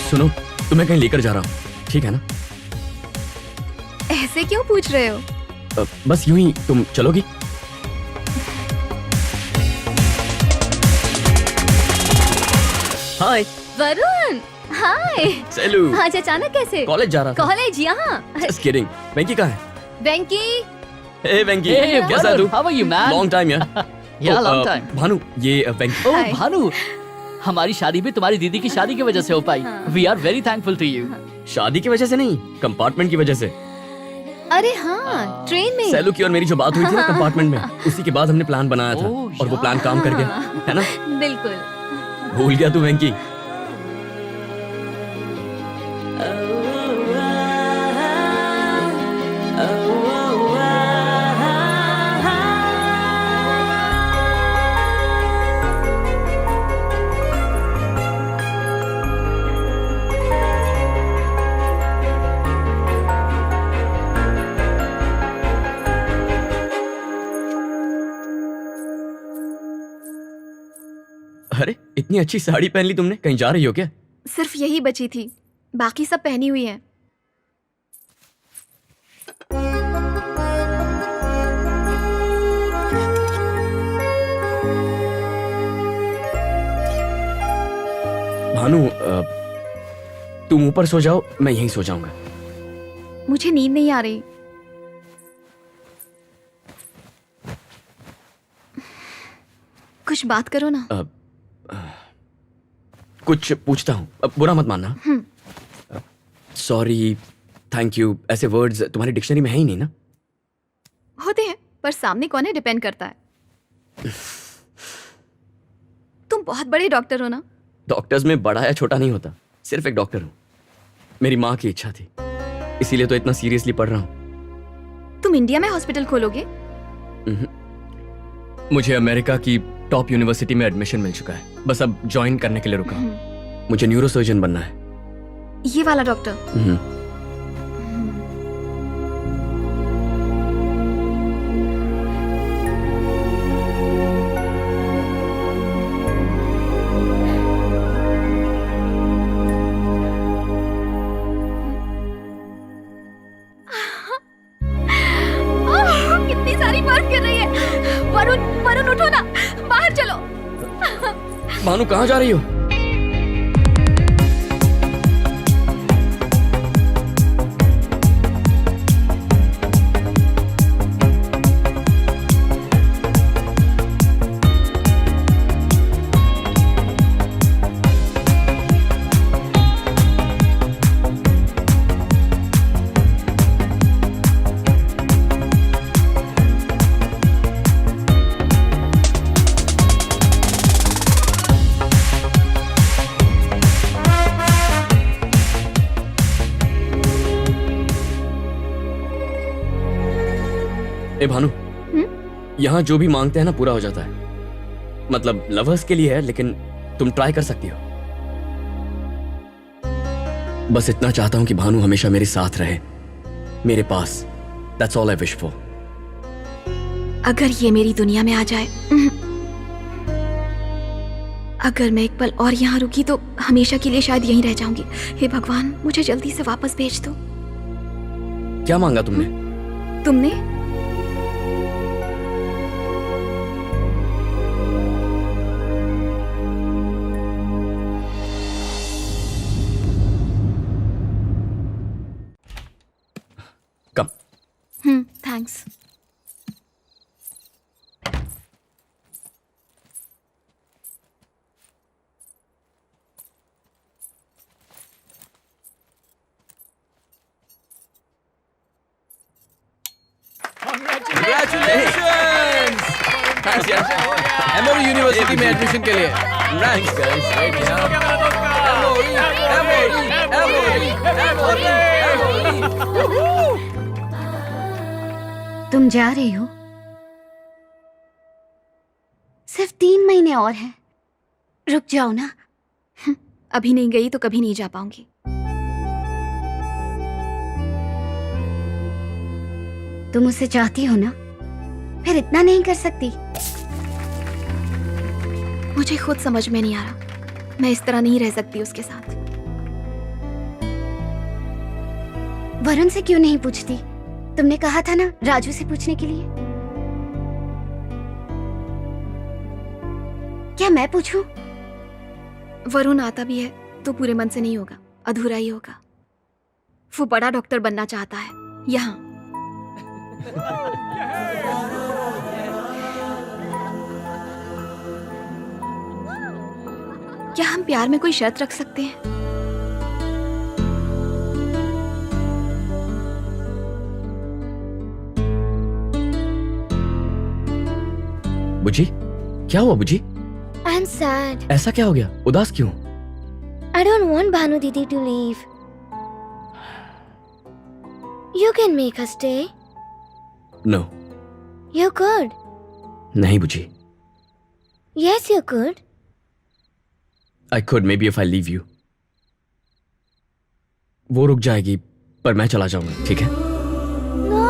सुनो, तुम्हें कहीं लेकर जा रहा हूँ, ठीक है ना? ऐसे क्यों पूछ रहे हो? बस यूं ही, तुम चलोगी? हाय वरुण, हाय। सेलू। आज अचानक कैसे? कॉलेज जा रहा था। कॉलेज यहाँ? Just kidding. वेंकी कहाँ है? वेंकी, Hey वेंकी, Hey, कैसा है तू? how are you, man? Long time यार। Yeah, तो, long time. भानु, ये वेंकी। ओह Hi. भानु, हमारी शादी भी तुम्हारी दीदी की शादी की वजह से हो पाई। We are very thankful to you. शादी की वजह से नहीं, कंपार्टमेंट की वजह से। अरे हाँ, ट्रेन में। सेलू की और मेरी जो बात हुई थी ना कंपार्टमेंट में, उसी के बाद हमने प्लान बनाया था Oh, और वो प्लान काम कर गया, है ना? बिल्कुल। भूल गया तू वेंकी? अरे इतनी अच्छी साड़ी पहन ली तुमने, कहीं जा रही हो क्या? सिर्फ यही बची थी, बाकी सब पहनी हुई है। भानु, तुम ऊपर सो जाओ, मैं यहीं सो जाऊंगा। मुझे नींद नहीं आ रही। कुछ बात करो ना। कुछ पूछता हूँ, बुरा मत मानना। सॉरी, थैंक यू, ऐसे वर्ड्स तुम्हारी डिक्शनरी में है ही नहीं ना? होते हैं, पर सामने कौन है डिपेंड करता है। तुम बहुत बड़े डॉक्टर हो ना? डॉक्टर्स में बड़ा या छोटा नहीं होता, सिर्फ एक डॉक्टर हूँ। मेरी माँ की इच्छा थी, इसीलिए तो इतना सीरियसली पढ़ रहा हूँ। तुम इंडिया में हॉस्पिटल खोलोगे? मुझे अमेरिका की टॉप यूनिवर्सिटी में एडमिशन मिल चुका है, बस अब ज्वाइन करने के लिए रुका हूँ। मुझे न्यूरो सर्जन बनना है। ये वाला डॉक्टर? कितनी सारी बर्फ गिर रही है। वरुण, वरुण उठो ना, बाहर चलो। भानु कहाँ जा रही हो? ए भानु, यहाँ जो भी मांगते हैं ना पूरा हो जाता है। मतलब लवर्स के लिए है, लेकिन तुम ट्राई कर सकती हो। बस इतना चाहता हूं कि भानु हमेशा मेरे साथ रहे, मेरे पास। That's all I wish for. अगर ये मेरी दुनिया में आ जाए, अगर मैं एक पल और यहाँ रुकी तो हमेशा के लिए शायद यहीं रह जाऊंगी। हे भगवान, मुझे जल्दी से वापस भेज दो। क्या मांगा तुमने? तुमने? कम। थैंक्स। Congratulations! Thanks यार। एमओरी यूनिवर्सिटी में एडमिशन के लिए। Thanks guys। तुम जा रही हो? सिर्फ 3 महीने और हैं। रुक जाओ ना। अभी नहीं गई तो कभी नहीं जा पाऊंगी। तुम उसे चाहती हो ना, फिर इतना नहीं कर सकती। मुझे खुद समझ में नहीं आ रहा, मैं इस तरह नहीं रह सकती उसके साथ। वरुण से क्यों नहीं पूछती? तुमने कहा था ना राजू से पूछने के लिए। क्या मैं पूछूं? वरुण आता भी है तो पूरे मन से नहीं होगा, अधूरा ही होगा। वो बड़ा डॉक्टर बनना चाहता है यहाँ। क्या हम प्यार में कोई शर्त रख सकते हैं? बुजी, क्या हुआ बुजी? I'm sad. ऐसा क्या हो गया? उदास क्यों? I don't want Bhanu Didi to leave. You can make her stay. No. You could. नहीं बुजी। Yes, you could. I could maybe if I leave you. वो रुक जाएगी पर मैं चला जाऊंगा, ठीक है? No,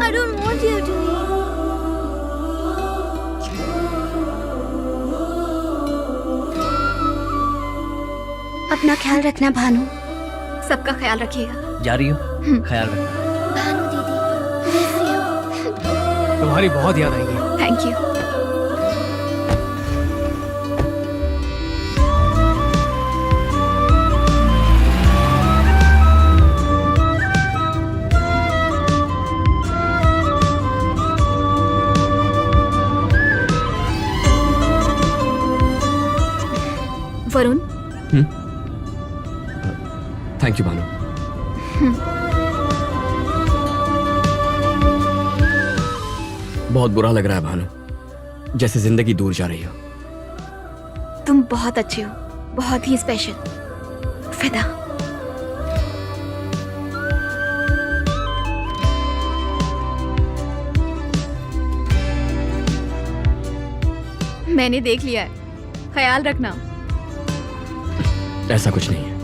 I don't want you to leave. अपना ख्याल रखना भानु। सबका ख्याल रखिएगा। जा रही हो? ख्याल रखना। भानु दीदी, miss you. तुम्हारी बहुत याद आएगी। Thank you. Varun, thank you Bhanu. बहुत बुरा लग रहा है भानु, जैसे जिंदगी दूर जा रही हो। तुम बहुत अच्छे हो, बहुत ही स्पेशल। फिदा। मैंने देख लिया है, ख्याल रखना। ऐसा कुछ नहीं है।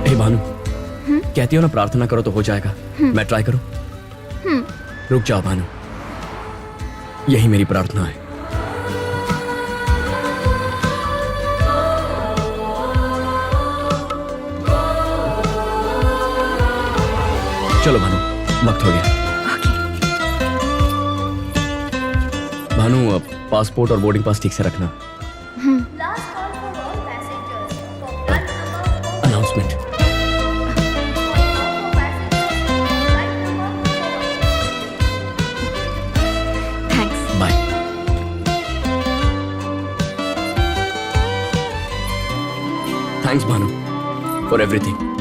हे भानु, कहती हो ना प्रार्थना करो तो हो जाएगा। मैं ट्राई करूं? रुक जाओ भानु, यही मेरी प्रार्थना है। चलो भानु, वक्त हो गया। भानु, पासपोर्ट और बोर्डिंग पास ठीक से रखना। Announcement. Thanks. Bye. Thanks Bhanu for everything.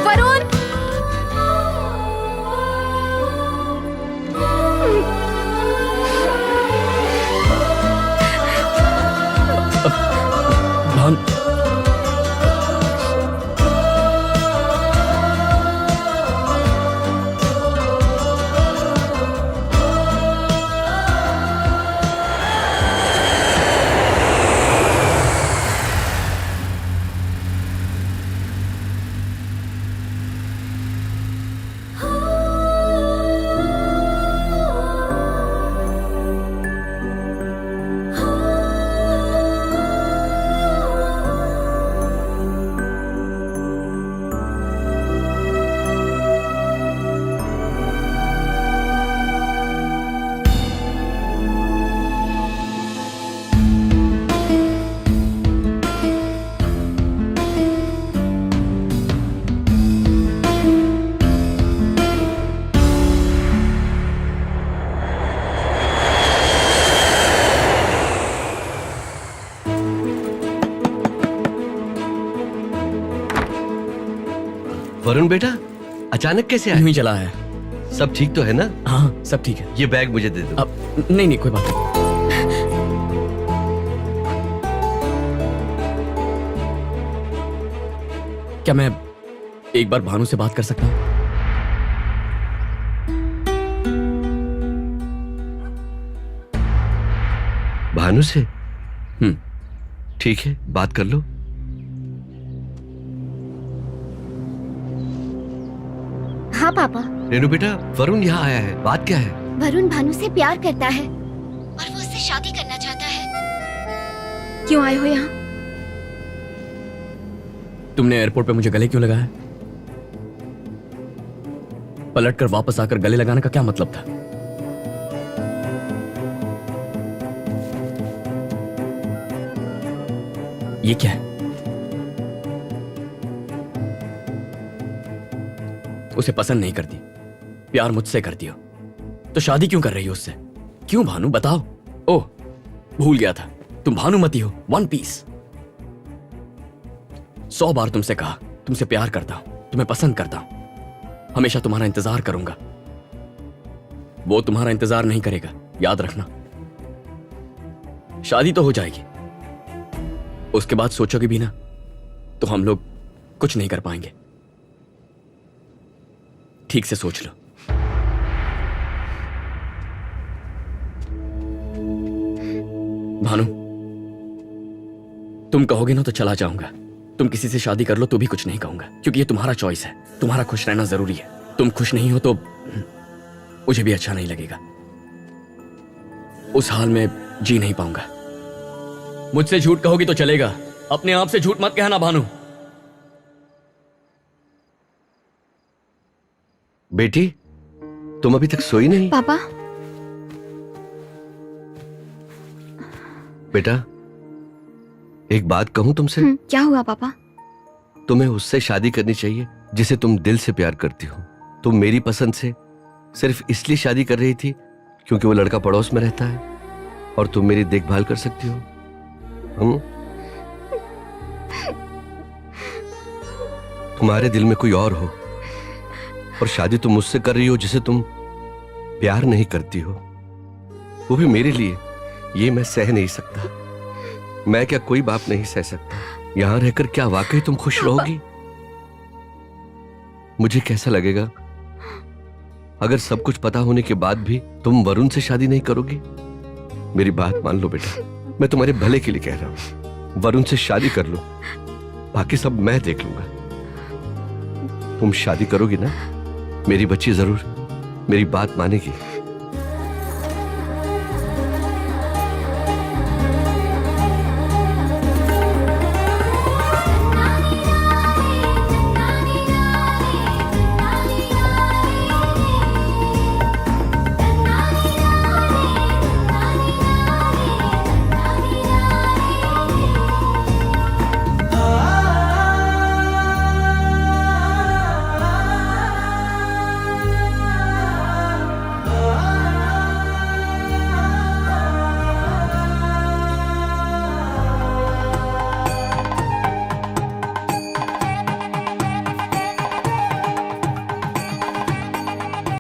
Varun, Bhanu, Varun बेटा, अचानक कैसे आए? यूं ही चला है। सब ठीक तो है ना? हाँ, सब ठीक है। ये बैग मुझे दे दो। अब नहीं नहीं, कोई बात नहीं। क्या मैं एक बार भानु से बात कर सकता हूं? भानु से? हम्म। ठीक है, बात कर लो। हाँ पापा, रेनू बेटा, वरुण यहाँ आया है, बात क्या है? वरुण भानु से प्यार करता है और वो उससे शादी करना चाहता है। क्यों आए हो यहाँ? तुमने एयरपोर्ट पे मुझे गले क्यों लगाया? पलटकर वापस आकर गले लगाने का क्या मतलब था? ये क्या है? उसे पसंद नहीं करती, प्यार मुझसे करती हो तो शादी क्यों कर रही हो उससे? क्यों भानु, बताओ। ओह, भूल गया था, तुम भानुमती हो, वन पीस। 100 बार तुमसे कहा, तुमसे प्यार करता हूं, तुम्हें पसंद करता हूं, हमेशा तुम्हारा इंतजार करूंगा। वो तुम्हारा इंतजार नहीं करेगा, याद रखना। शादी तो हो जाएगी, उसके बाद सोचोगे भी ना तो हम लोग कुछ नहीं कर पाएंगे। ठीक से सोच लो। भानु, तुम कहोगे ना तो चला जाऊंगा। तुम किसी से शादी कर लो तो भी कुछ नहीं कहूंगा, क्योंकि ये तुम्हारा चॉइस है, तुम्हारा खुश रहना जरूरी है। तुम खुश नहीं हो तो मुझे भी अच्छा नहीं लगेगा। उस हाल में जी नहीं पाऊंगा। मुझसे झूठ कहोगी तो चलेगा, अपने आप से झूठ मत कहना भानु। बेटी, तुम अभी तक सोई नहीं? पापा, बेटा, एक बात कहूं तुमसे? क्या हुआ पापा? तुम्हें उससे शादी करनी चाहिए जिसे तुम दिल से प्यार करती हो। तुम मेरी पसंद से सिर्फ इसलिए शादी कर रही थी क्योंकि वो लड़का पड़ोस में रहता है और तुम मेरी देखभाल कर सकती हो। तुम्हारे दिल में कोई और हो और शादी तुम मुझसे कर रही हो जिसे तुम प्यार नहीं करती हो, वो भी मेरे लिए। ये मैं सह नहीं सकता। मैं क्या कोई बाप नहीं सह सकता? यहां रहकर क्या वाकई तुम खुश रहोगी? मुझे कैसा लगेगा अगर सब कुछ पता होने के बाद भी तुम वरुण से शादी नहीं करोगी? मेरी बात मान लो बेटा, मैं तुम्हारे भले के लिए कह रहा हूं। वरुण से शादी कर लो, बाकी सब मैं देख लूंगा। तुम शादी करोगी ना? मेरी बच्ची जरूर मेरी बात मानेगी।